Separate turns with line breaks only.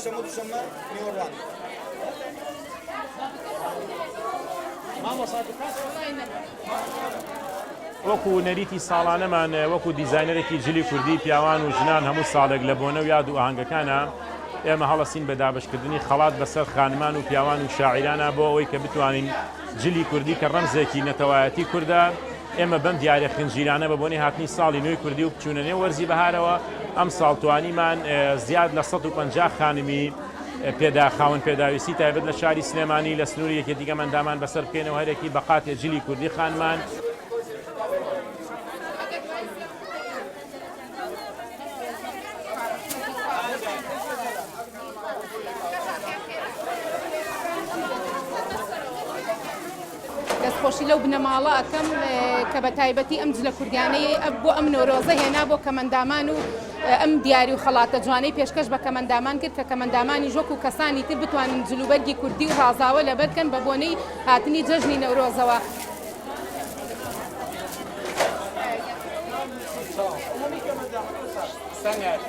شەمە دووشەممە میوەڕوان
وەکو نەریتی ساڵانەمان وەکو دیزاینەرێکی جلی کوردی پیاوان و ژنان هەموو ساڵێک لە بۆنە و یاد و ئاهەنگەکانە ئێمە هەڵەسین بە دابشکردنی خەڵات بەسەر خانمان و پیاوان و شاعیرانە بۆ ئەوەی کە بتوانین جلی کوردی کە ڕەمزێکی نەتەوایەتی کووردە ئێمە بەم دیارە خنجیرانە بە بۆنی هاتنی ساڵی نوێی کوردی و بچوونە نێو وەرزی بەهارەوە ئەم ساڵ توانیمان زیاد لە 150 خانمی خاون پێداویستی تایبەت لە شاری سلێمانی لە سنووری یەکێتیگە مەندامان بەسەر بکەینەوە هەرێکی بەقاتێ جلی کوردی خانمان
دەستخۆشی لەو بنەماڵە ئەەکەم کە بە تایبەتی ئەم جلە کوردیانەیە بۆ ئەم نۆرۆزە هێنا بۆ کەمەندامان و ئەم دیاری و خەڵاتە جوانەی پێشکەش بە کەمەندامان کرد کە کەمەندامانی ژۆک و کەسانی تر بتوانین جلوبەرگی کوردی و ڕازاوە لەبەرکەن بە بۆنەی هاتنی جەژنی نەورۆزەوە.
Sangat.